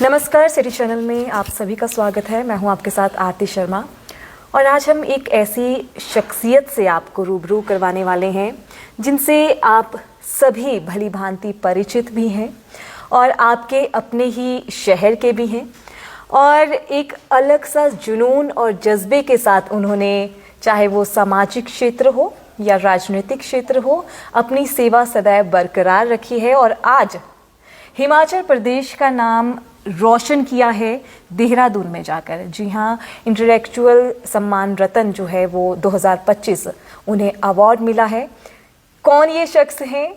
नमस्कार, city channel में आप सभी का स्वागत है। मैं हूं आपके साथ आरती शर्मा और आज हम एक ऐसी शख्सियत से आपको रूबरू करवाने वाले हैं जिनसे आप सभी भली भांति परिचित भी हैं और आपके अपने ही शहर के भी हैं और एक अलग सा जुनून और जज्बे के साथ उन्होंने, चाहे वो सामाजिक क्षेत्र हो या राजनीतिक क्षेत्र हो, अपनी सेवा सदैव बरकरार रखी है और आज हिमाचल प्रदेश का नाम रोशन किया है देहरादून में जाकर। जी हाँ, इंटेलेक्चुअल सम्मान रत्न जो है वो 2025 उन्हें अवार्ड मिला है। कौन ये शख्स हैं,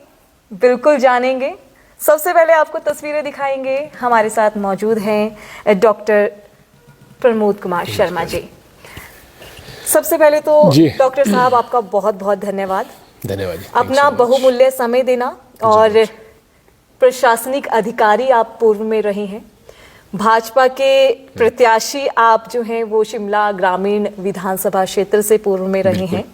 बिल्कुल जानेंगे। सबसे पहले आपको तस्वीरें दिखाएंगे। हमारे साथ मौजूद हैं डॉक्टर प्रमोद कुमार शर्मा जी। सबसे पहले तो डॉक्टर साहब आपका बहुत बहुत धन्यवाद अपना बहुमूल्य समय देना। और प्रशासनिक अधिकारी आप पूर्व में रहे हैं, भाजपा के प्रत्याशी आप जो हैं वो शिमला ग्रामीण विधानसभा क्षेत्र से पूर्व में रहे हैं।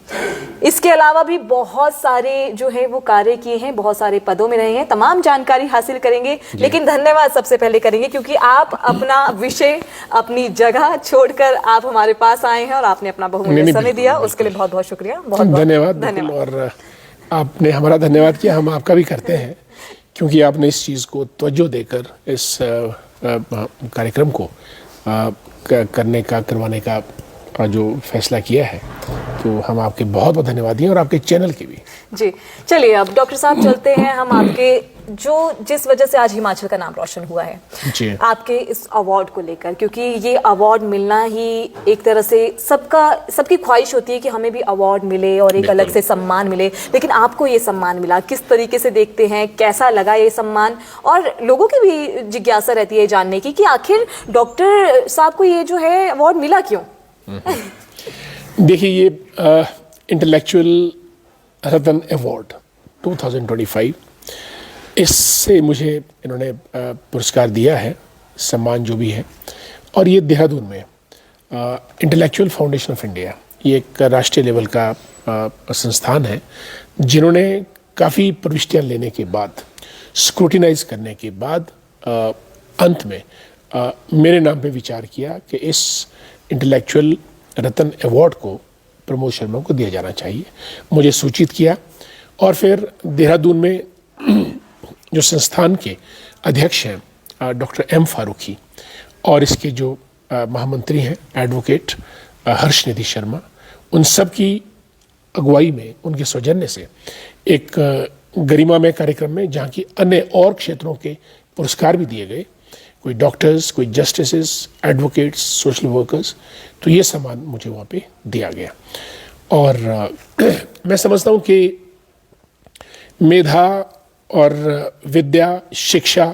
इसके अलावा भी बहुत सारे जो है वो कार्य किए हैं, बहुत सारे पदों में रहे हैं। तमाम जानकारी हासिल करेंगे, लेकिन धन्यवाद सबसे पहले करेंगे क्योंकि आप अपना विषय, अपनी जगह छोड़कर आप हमारे पास आए हैं और आपने अपना बहुमूल्य समय दिया। उसके लिए बहुत बहुत शुक्रिया, बहुत धन्यवाद। और आपने हमारा धन्यवाद किया, हम आपका भी करते हैं क्योंकि आपने इस चीज़ को तवज्जो देकर इस कार्यक्रम को करवाने का जो फैसला किया है, तो हम आपके बहुत बहुत धन्यवादी हैं और आपके चैनल के भी। जी चलिए, अब डॉक्टर साहब चलते हैं हम आपके जिस वजह से आज हिमाचल का नाम रोशन हुआ है जी, आपके इस अवार्ड को लेकर, क्योंकि ये अवार्ड मिलना ही एक तरह से सबकी ख्वाहिश होती है कि हमें भी अवार्ड मिले और एक अलग से सम्मान मिले, लेकिन आपको ये सम्मान मिला। किस तरीके से देखते हैं, कैसा लगा ये सम्मान? और लोगों की भी जिज्ञासा रहती है जानने की कि आखिर डॉक्टर साहब को ये जो है अवार्ड मिला क्यों? देखिए, ये इंटेलेक्चुअल रत्न अवार्ड 2025, इससे मुझे इन्होंने पुरस्कार दिया है, सम्मान जो भी है। और ये देहरादून में इंटेलेक्चुअल फाउंडेशन ऑफ इंडिया, ये एक राष्ट्रीय लेवल का संस्थान है जिन्होंने काफ़ी प्रविष्टियाँ लेने के बाद, स्क्रूटिनाइज करने के बाद अंत में मेरे नाम पे विचार किया कि इस इंटेलेक्चुअल रत्न अवार्ड को प्रमोद शर्मा को दिया जाना चाहिए। मुझे सूचित किया और फिर देहरादून में जो संस्थान के अध्यक्ष हैं डॉक्टर एम फारूकी और इसके जो महामंत्री हैं एडवोकेट हर्षनिधि शर्मा, उन सब की अगुवाई में, उनके सौजन्य से एक गरिमामय कार्यक्रम में, जहाँ की अन्य और क्षेत्रों के पुरस्कार भी दिए गए, कोई डॉक्टर्स, कोई जस्टिसेस, एडवोकेट्स, सोशल वर्कर्स, तो ये सम्मान मुझे वहाँ पे दिया गया। और मैं समझता हूँ कि मेधा और विद्या, शिक्षा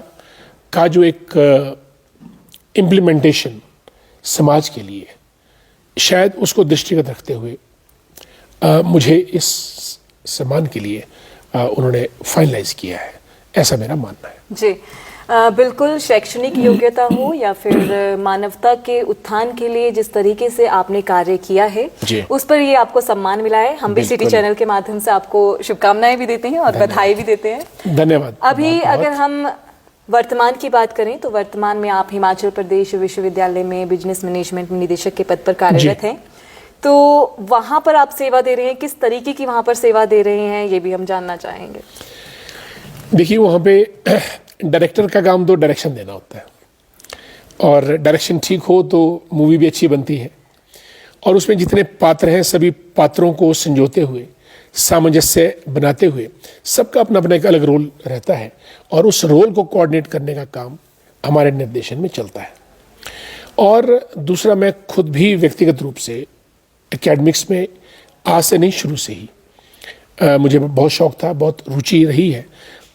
का जो एक इम्प्लीमेंटेशन समाज के लिए, शायद उसको दृष्टिगत रखते हुए मुझे इस सम्मान के लिए उन्होंने फाइनलाइज किया है, ऐसा मेरा मानना है। जी बिल्कुल, शैक्षणिक योग्यता हो या फिर मानवता के उत्थान के लिए जिस तरीके से आपने कार्य किया है, उस पर ये आपको सम्मान मिला है। हम भी सिटी चैनल के माध्यम से आपको शुभकामनाएं भी देते हैं और बधाई भी देते हैं। धन्यवाद। अभी अगर हम वर्तमान की बात करें तो वर्तमान में आप हिमाचल प्रदेश विश्वविद्यालय में बिजनेस मैनेजमेंट में निदेशक के पद पर कार्यरत हैं, तो वहां पर आप सेवा दे रहे हैं। किस तरीके की वहां पर सेवा दे रहे हैं, ये भी हम जानना चाहेंगे। देखिए, वहाँ पे डायरेक्टर का काम तो डायरेक्शन देना होता है और डायरेक्शन ठीक हो तो मूवी भी अच्छी बनती है। और उसमें जितने पात्र हैं, सभी पात्रों को संजोते हुए, सामंजस्य बनाते हुए, सबका अपना अपना एक अलग रोल रहता है और उस रोल को कोऑर्डिनेट करने का काम हमारे निर्देशन में चलता है। और दूसरा, मैं खुद भी व्यक्तिगत रूप से एकेडमिक्स में आज से नहीं, शुरू से ही मुझे बहुत शौक था, बहुत रुचि रही है।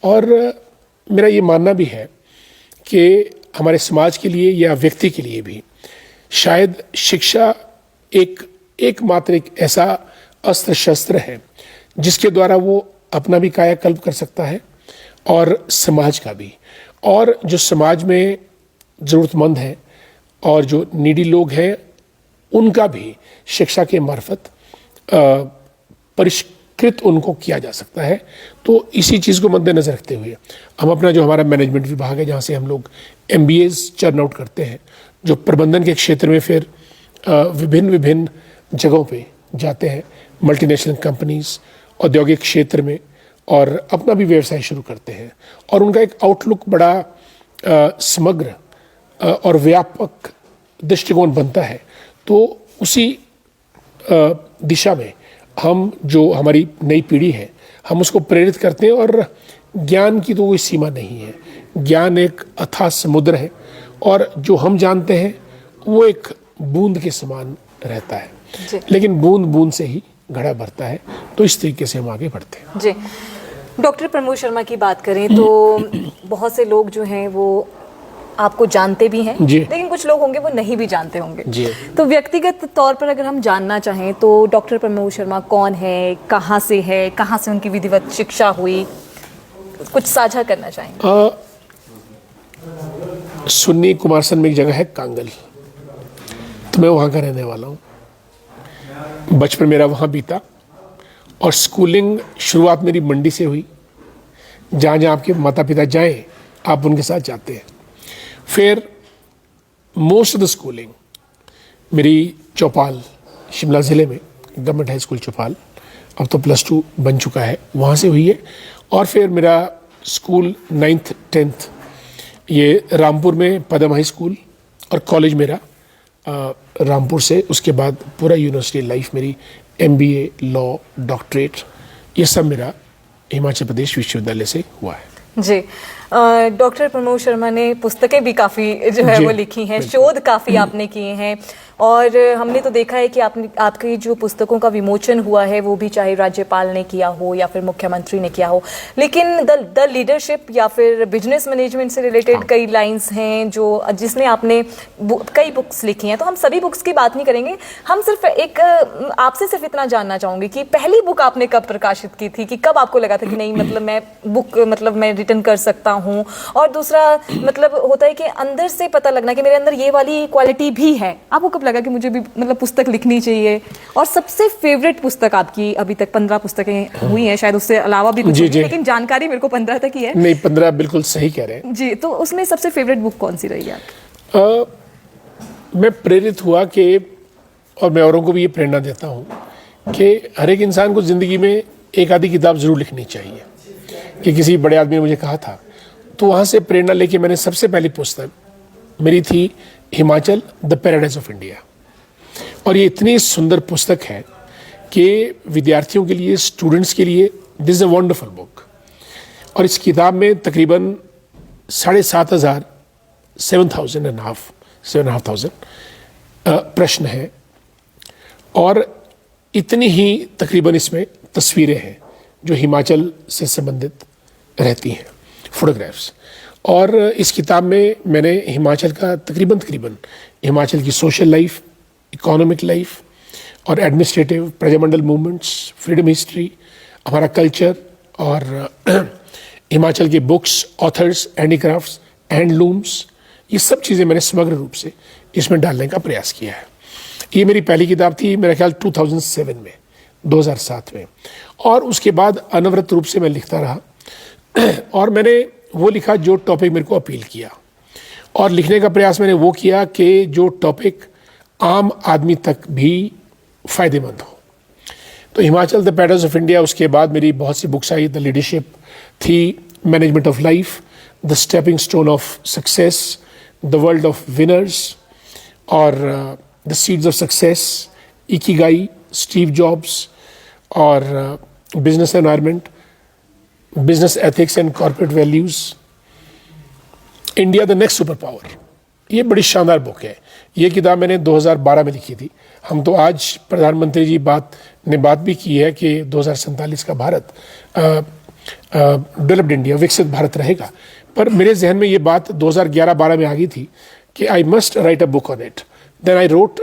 और मेरा ये मानना भी है कि हमारे समाज के लिए या व्यक्ति के लिए भी शायद शिक्षा एकमात्र एक ऐसा अस्त्र शस्त्र है जिसके द्वारा वो अपना भी कायाकल्प कर सकता है और समाज का भी। और जो समाज में ज़रूरतमंद हैं और जो नीडी लोग हैं, उनका भी शिक्षा के मार्फत परिष्कृत उनको किया जा सकता है। तो इसी चीज़ को मद्देनजर रखते हुए हम अपना जो हमारा मैनेजमेंट विभाग है, जहाँ से हम लोग MBAs चर्न आउट करते हैं जो प्रबंधन के क्षेत्र में फिर विभिन्न विभिन्न जगहों पे जाते हैं, मल्टीनेशनल कंपनीज, औद्योगिक क्षेत्र में, और अपना भी व्यवसाय शुरू करते हैं। और उनका एक आउटलुक बड़ा समग्र और व्यापक दृष्टिकोण बनता है। तो उसी दिशा में हम, जो हमारी नई पीढ़ी है, हम उसको प्रेरित करते हैं। और ज्ञान की तो कोई सीमा नहीं है, ज्ञान एक अथाह समुद्र है, और जो हम जानते हैं वो एक बूंद के समान रहता है, लेकिन बूंद बूंद से ही घड़ा भरता है। तो इस तरीके से हम आगे बढ़ते हैं। जी, डॉक्टर प्रमोद शर्मा की बात करें तो बहुत से लोग जो हैं वो आपको जानते भी हैं, लेकिन कुछ लोग होंगे वो नहीं भी जानते होंगे जी। तो व्यक्तिगत तौर पर अगर हम जानना चाहें तो डॉक्टर प्रमोद शर्मा कौन है, कहाँ से उनकी विधिवत शिक्षा हुई, कुछ साझा करना चाहेंगे? सुन्नी कुमारसैन में एक जगह है कांगल, तो मैं वहाँ का रहने वाला हूँ। बचपन मेरा वहाँ बीता, और स्कूलिंग शुरुआत मेरी मंडी से हुई। जहाँ जहाँ आपके माता पिता जाएं, आप उनके साथ जाते हैं। फिर मोस्ट ऑफ द स्कूलिंग मेरी चौपाल, शिमला ज़िले में गवर्नमेंट हाई स्कूल चौपाल, अब तो +2 बन चुका है, वहाँ से हुई है। और फिर मेरा स्कूल 9th 10th ये रामपुर में पदम हाई स्कूल, और कॉलेज मेरा रामपुर से। उसके बाद पूरा यूनिवर्सिटी लाइफ मेरी MBA, लॉ, डॉक्टरेट, ये सब मेरा हिमाचल प्रदेश विश्वविद्यालय से हुआ है। जी, डॉक्टर प्रमोद शर्मा ने पुस्तकें भी काफ़ी जो है वो लिखी हैं, शोध काफ़ी आपने किए हैं, और हमने तो देखा है कि आपकी जो पुस्तकों का विमोचन हुआ है वो भी चाहे राज्यपाल ने किया हो या फिर मुख्यमंत्री ने किया हो, लेकिन द लीडरशिप या फिर बिजनेस मैनेजमेंट से रिलेटेड कई लाइंस हैं जो जिसने आपने कई बुक्स लिखी हैं। तो हम सभी बुक्स की बात नहीं करेंगे, हम सिर्फ आपसे सिर्फ इतना जानना चाहूँगी कि पहली बुक आपने कब प्रकाशित की थी, कि कब आपको लगा था कि नहीं मतलब मैं रिटर्न कर सकता हूँ, और दूसरा मतलब होता है कि अंदर से पता लगना कि मेरे अंदर ये वाली क्वालिटी भी है, आपको कब लगा कि मुझे भी मतलब पुस्तक लिखनी चाहिए? और सबसे फेवरेट पुस्तक आपकी, अभी तक 15 पुस्तकें हुई हैं, शायद उससे अलावा भी कुछ, लेकिन जानकारी मेरे को 15 तक ही है। नहीं, 15 बिल्कुल सही कह रहे हैं जी। तो उसमें सबसे फेवरेट बुक कौन सी रही आपकी? मैं प्रेरित हुआ कि, और मैं औरों को भी ये प्रेरणा देता हूँ कि हर एक इंसान को ज़िंदगी में एक आधी किताब ज़रूर लिखनी चाहिए। कि किसी बड़े आदमी ने मुझे कहा था, तो वहाँ से प्रेरणा लेके मैंने सबसे पहली पुस्तक मेरी थी Himachal the paradise of India. और ये इतनी सुंदर पुस्तक है कि विद्यार्थियों के लिए, स्टूडेंट्स के लिए this is a wonderful book. और इस किताब में तकरीबन 7,500 7,500 प्रश्न हैं, और इतनी ही तकरीबन इसमें तस्वीरें हैं जो हिमाचल से संबंधित रहती हैं, फोटोग्राफ्स। और इस किताब में मैंने हिमाचल का तकरीबन हिमाचल की सोशल लाइफ, इकोनॉमिक लाइफ और administrative, Prajamandal movements, freedom history, हमारा कल्चर, और हिमाचल के बुक्स, ऑथर्स, हैंडीक्राफ्ट्स, हैंडलूम्स, ये सब चीज़ें मैंने समग्र रूप से इसमें डालने का प्रयास किया है। ये मेरी पहली किताब थी, मेरा ख्याल 2007 में। और उसके बाद अनवरत रूप से मैं लिखता रहा, और मैंने वो लिखा जो टॉपिक मेरे को अपील किया, और लिखने का प्रयास मैंने वो किया कि जो टॉपिक आम आदमी तक भी फ़ायदेमंद हो। तो Himachal the paradise of India, उसके बाद मेरी बहुत सी बुक्स आई। द लीडरशिप थी, management of life, the stepping stone of success, the world of winners, और the seeds of success, Ikigai, Steve Jobs, और business environment, business ethics and corporate values, India the next super power. ये बड़ी शानदार book है। ये किताब मैंने 2012 में लिखी थी। हम तो आज प्रधानमंत्री जी ने बात भी की है कि 2047 का भारत डेवलप्ड इंडिया, विकसित भारत रहेगा। पर मेरे जहन में ये बात 2011-12 में आ गई थी कि I must write a book on it. Then I wrote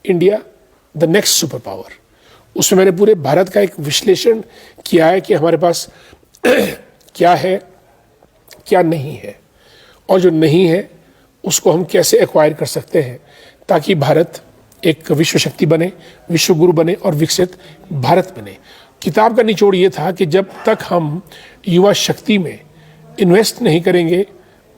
India the next super power. उसमें मैंने पूरे भारत का एक विश्लेषण किया है कि हमारे पास क्या है, क्या नहीं है, और जो नहीं है उसको हम कैसे एक्वायर कर सकते हैं ताकि भारत एक विश्व शक्ति बने, विश्व गुरु बने और विकसित भारत बने। किताब का निचोड़ ये था कि जब तक हम युवा शक्ति में इन्वेस्ट नहीं करेंगे,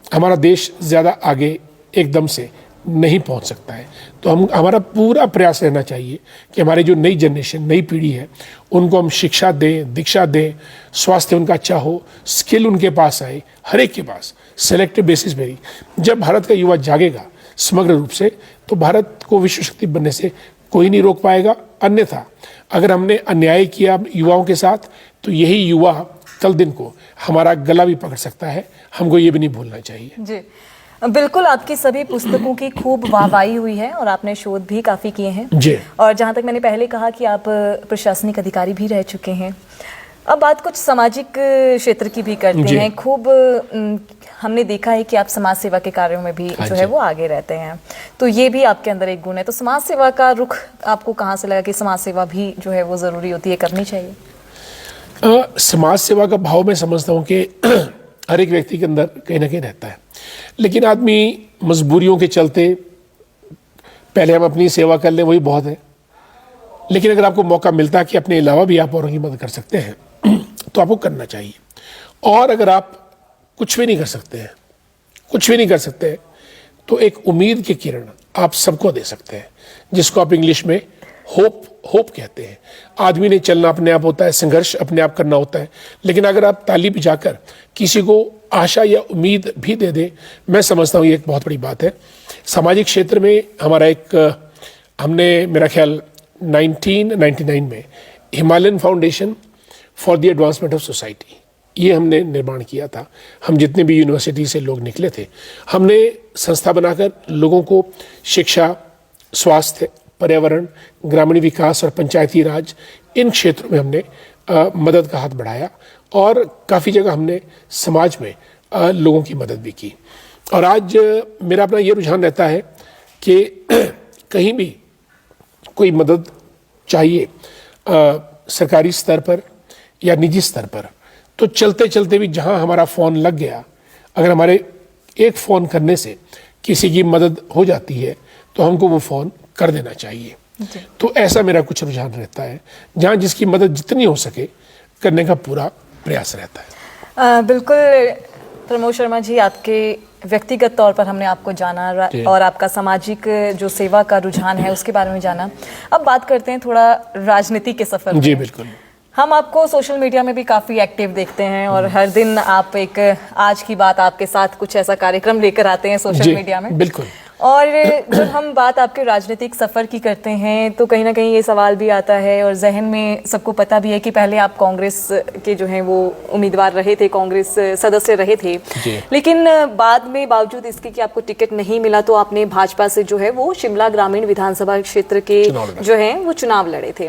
हमारा देश ज़्यादा आगे एकदम से नहीं पहुंच सकता है। तो हमारा पूरा प्रयास रहना चाहिए कि हमारी जो नई जनरेशन, नई पीढ़ी है, उनको हम शिक्षा दें, दीक्षा दें, स्वास्थ्य उनका अच्छा हो, स्किल उनके पास आए, हर एक के पास सेलेक्टिव बेसिस पे ही। जब भारत का युवा जागेगा समग्र रूप से, तो भारत को विश्व शक्ति बनने से कोई नहीं रोक पाएगा। अन्यथा अगर हमने अन्याय किया युवाओं के साथ, तो यही युवा कल दिन को हमारा गला भी पकड़ सकता है। हमको ये भी नहीं भूलना चाहिए। जी बिल्कुल, आपकी सभी पुस्तकों की खूब वाहवाही हुई है और आपने शोध भी काफ़ी किए हैं जी। और जहाँ तक मैंने पहले कहा कि आप प्रशासनिक अधिकारी भी रह चुके हैं। अब बात कुछ सामाजिक क्षेत्र की भी करते हैं। खूब हमने देखा है कि आप समाज सेवा के कार्यों में भी जो है वो आगे रहते हैं, तो ये भी आपके अंदर एक गुण है। तो समाज सेवा का रुख आपको कहाँ से लगा कि समाज सेवा भी जो है वो ज़रूरी होती है, करनी चाहिए? समाज सेवा का भाव मैं समझता हूँ कि हर एक व्यक्ति के अंदर कहीं ना कहीं रहता है, लेकिन आदमी मजबूरियों के चलते पहले हम अपनी सेवा कर लें वही बहुत है। लेकिन अगर आपको मौका मिलता है कि अपने अलावा भी आप औरों की मदद कर सकते हैं तो आपको करना चाहिए। और अगर आप कुछ भी नहीं कर सकते हैं, कुछ भी नहीं कर सकते हैं, तो एक उम्मीद की किरण आप सबको दे सकते हैं, जिसको आप इंग्लिश में होप कहते हैं। आदमी ने चलना अपने आप होता है, संघर्ष अपने आप करना होता है, लेकिन अगर आप ताली बजाकर किसी को आशा या उम्मीद भी दे दें, मैं समझता हूँ ये एक बहुत बड़ी बात है। सामाजिक क्षेत्र में हमारा हमने मेरा ख्याल 1999 में Himalayan foundation for the advancement of society, ये हमने निर्माण किया था। हम जितने भी यूनिवर्सिटी से लोग निकले थे, हमने संस्था बनाकर लोगों को शिक्षा, स्वास्थ्य, पर्यावरण, ग्रामीण विकास और पंचायती राज, इन क्षेत्रों में हमने मदद का हाथ बढ़ाया और काफ़ी जगह हमने समाज में लोगों की मदद भी की। और आज मेरा अपना ये रुझान रहता है कि कहीं भी कोई मदद चाहिए सरकारी स्तर पर या निजी स्तर पर, तो चलते चलते भी जहां हमारा फ़ोन लग गया, अगर हमारे एक फ़ोन करने से किसी की मदद हो जाती है तो हमको वो फ़ोन कर देना चाहिए। तो ऐसा मेरा कुछ रुझान रहता है, जहां जिसकी मदद जितनी हो सके करने का पूरा प्रयास रहता है। बिल्कुल प्रमोद शर्मा जी, आपके व्यक्तिगत तौर पर हमने आपको जाना और आपका सामाजिक जो सेवा का रुझान है उसके बारे में जाना। अब बात करते हैं थोड़ा राजनीति के सफर में। जी बिल्कुल। हम आपको सोशल मीडिया में भी काफ़ी एक्टिव देखते हैं और हर दिन आप एक आज की बात आपके साथ कुछ ऐसा कार्यक्रम लेकर आते हैं सोशल मीडिया में। बिल्कुल। और जब हम बात आपके राजनीतिक सफ़र की करते हैं तो कहीं ना कहीं ये सवाल भी आता है और जहन में सबको पता भी है कि पहले आप कांग्रेस के जो हैं वो उम्मीदवार रहे थे, कांग्रेस सदस्य रहे थे, लेकिन बाद में बावजूद इसके कि आपको टिकट नहीं मिला तो आपने भाजपा से जो है वो शिमला ग्रामीण विधानसभा क्षेत्र के जो हैं वो चुनाव लड़े थे।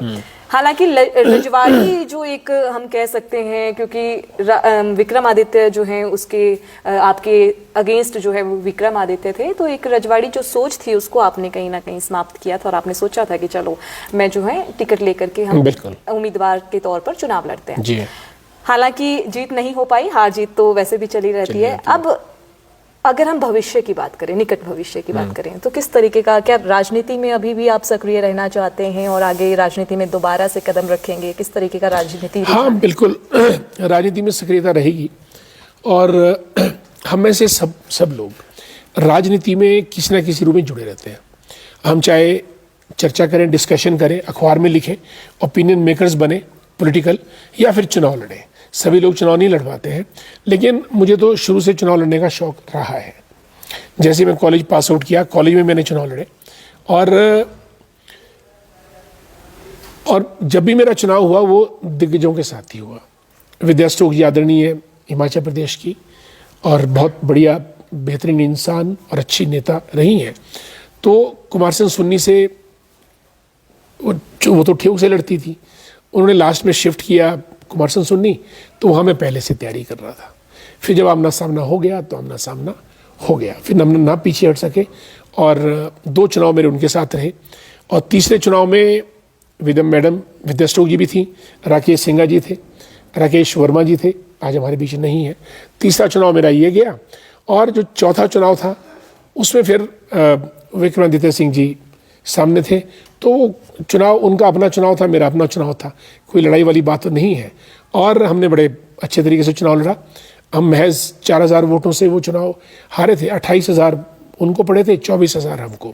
हालांकि रजवाड़ी जो एक हम कह सकते हैं, क्योंकि विक्रमादित्य जो हैं उसके आपके अगेंस्ट जो है वो विक्रमादित्य थे, तो एक रजवाड़ी जो सोच थी उसको आपने कहीं ना कहीं समाप्त किया था और आपने सोचा था कि चलो मैं जो है टिकट लेकर के हम उम्मीदवार के तौर पर चुनाव लड़ते हैं। जी। हालांकि जीत नहीं हो पाई, हार जीत तो वैसे भी चली रहती है। अब अगर हम भविष्य की बात करें, निकट भविष्य की बात करें, तो किस तरीके का, क्या राजनीति में अभी भी आप सक्रिय रहना चाहते हैं और आगे राजनीति में दोबारा से कदम रखेंगे? किस तरीके का राजनीति? हाँ बिल्कुल, राजनीति में सक्रियता रहेगी और हम में से सब लोग राजनीति में किसी न किसी रूप में जुड़े रहते हैं। हम चाहे चर्चा करें, डिस्कशन करें, अखबार में लिखें, ओपिनियन मेकर्स बने पॉलिटिकल, या फिर चुनाव लड़ें। सभी लोग चुनाव नहीं लड़वाते हैं, लेकिन मुझे तो शुरू से चुनाव लड़ने का शौक रहा है। जैसे मैं कॉलेज पास आउट किया, कॉलेज में मैंने चुनाव लड़े और जब भी मेरा चुनाव हुआ वो दिग्गजों के साथ ही हुआ। विद्या स्टोक्स जी आदरणीय हिमाचल प्रदेश की और बहुत बढ़िया बेहतरीन इंसान और अच्छी नेता रही हैं। तो कुमार सिंह सुन्नी से वो तो ठीक से लड़ती थी, उन्होंने लास्ट में शिफ्ट किया कुमार सिंह सुन्नी, तो वहाँ मैं पहले से तैयारी कर रहा था। फिर जब आमना सामना हो गया तो आमना सामना हो गया, फिर हम ना पीछे हट सके और 2 चुनाव मेरे उनके साथ रहे। और तीसरे चुनाव में मैडम विद्या स्टोक्स जी भी थी, राकेश सिंघा जी थे, राकेश वर्मा जी थे, आज हमारे बीच नहीं है। तीसरा चुनाव मेरा ये गया और जो चौथा चुनाव था उसमें फिर विक्रमादित्य सिंह जी सामने थे। तो चुनाव उनका अपना चुनाव था, मेरा अपना चुनाव था, कोई लड़ाई वाली बात तो नहीं है। और हमने बड़े अच्छे तरीके से चुनाव लड़ा। हम महज 4,000 वोटों से वो चुनाव हारे थे। 28,000 उनको पड़े थे, 24,000 हमको।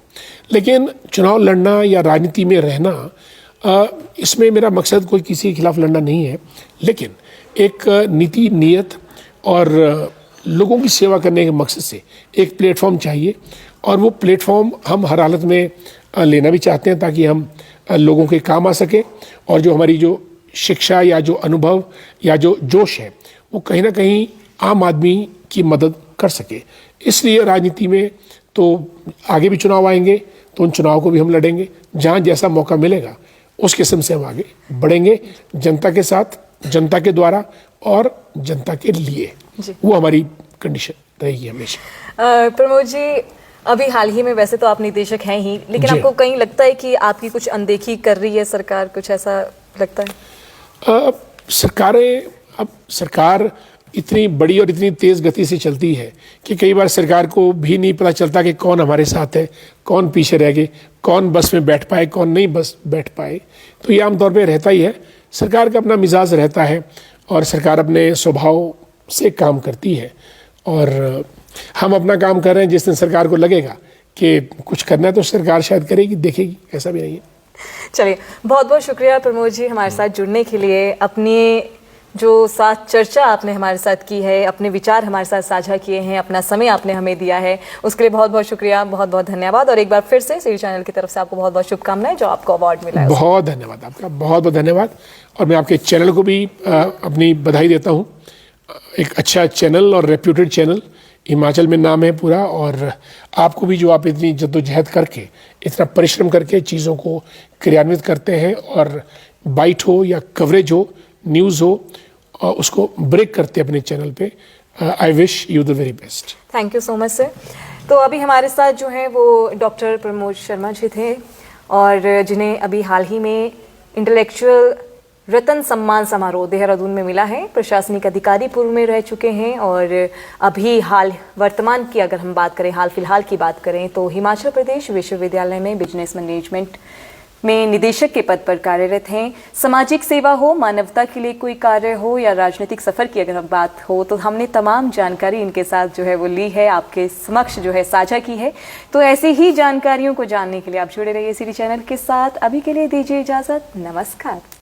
लेकिन चुनाव लड़ना या राजनीति में रहना, इसमें मेरा मकसद कोई किसी के खिलाफ लड़ना नहीं है, लेकिन एक नीति, नियत और लोगों की सेवा करने के मकसद से एक प्लेटफॉर्म चाहिए, और वो प्लेटफॉर्म हम हर हालत में लेना भी चाहते हैं ताकि हम लोगों के काम आ सके, और जो हमारी जो शिक्षा या जो अनुभव या जो जोश है वो कहीं ना कहीं आम आदमी की मदद कर सके। इसलिए राजनीति में तो आगे भी चुनाव आएंगे, तो उन चुनाव को भी हम लड़ेंगे। जहाँ जैसा मौका मिलेगा उस किस्म से हम आगे बढ़ेंगे, जनता के साथ, जनता के द्वारा और जनता के लिए। वो हमारी कंडीशन रहेगी हमेशा। प्रमोद जी, अभी हाल ही में वैसे तो आप निदेशक हैं ही, लेकिन आपको कहीं लगता है कि आपकी कुछ अनदेखी कर रही है सरकार, कुछ ऐसा लगता है? सरकार इतनी बड़ी और इतनी तेज़ गति से चलती है कि कई बार सरकार को भी नहीं पता चलता कि कौन हमारे साथ है, कौन पीछे रह गए, कौन बस में बैठ पाए, कौन नहीं बस बैठ पाए। तो ये आमतौर पे रहता ही है। सरकार का अपना मिजाज रहता है और सरकार अपने स्वभाव से काम करती है, और हम अपना काम कर रहे हैं। जिस दिन सरकार को लगेगा कि कुछ करना है तो सरकार शायद करेगी, देखेगी, ऐसा भी नहीं है। चलिए, बहुत बहुत शुक्रिया प्रमोद जी हमारे साथ जुड़ने के लिए। अपनी जो साथ चर्चा आपने हमारे साथ की है, अपने विचार हमारे साथ साझा किए हैं, अपना समय आपने हमें दिया है, उसके लिए बहुत बहुत शुक्रिया, बहुत बहुत धन्यवाद। और एक बार फिर से सी चैनल की तरफ से आपको बहुत बहुत शुभकामनाएं, जो आपको अवार्ड मिला है। बहुत धन्यवाद आपका, बहुत बहुत धन्यवाद। और मैं आपके चैनल को भी अपनी बधाई देता हूँ। एक अच्छा चैनल और रेप्यूटेड चैनल, हिमाचल में नाम है पूरा। और आपको भी, जो आप इतनी जद्दोजहद करके, इतना परिश्रम करके चीज़ों को क्रियान्वित करते हैं, और बाइट हो या कवरेज हो, न्यूज़ हो, और उसको ब्रेक करते हैं अपने चैनल पे। I wish you the very best. Thank you so much sir. तो अभी हमारे साथ जो है वो डॉक्टर प्रमोद शर्मा जी थे, और जिन्हें अभी हाल ही में इंटेलेक्चुअल रत्न सम्मान समारोह देहरादून में मिला है। प्रशासनिक अधिकारी पूर्व में रह चुके हैं, और अभी वर्तमान की अगर हम बात करें, हाल फिलहाल की बात करें, तो हिमाचल प्रदेश विश्वविद्यालय में बिजनेस मैनेजमेंट में निदेशक के पद पर कार्यरत हैं। सामाजिक सेवा हो, मानवता के लिए कोई कार्य हो, या राजनीतिक सफर की अगर हम बात हो, तो हमने तमाम जानकारी इनके साथ जो है वो ली है, आपके समक्ष जो है साझा की है। तो ऐसी ही जानकारियों को जानने के लिए आप जुड़े रहिए सीडी चैनल के साथ। अभी के लिए दीजिए इजाजत, नमस्कार।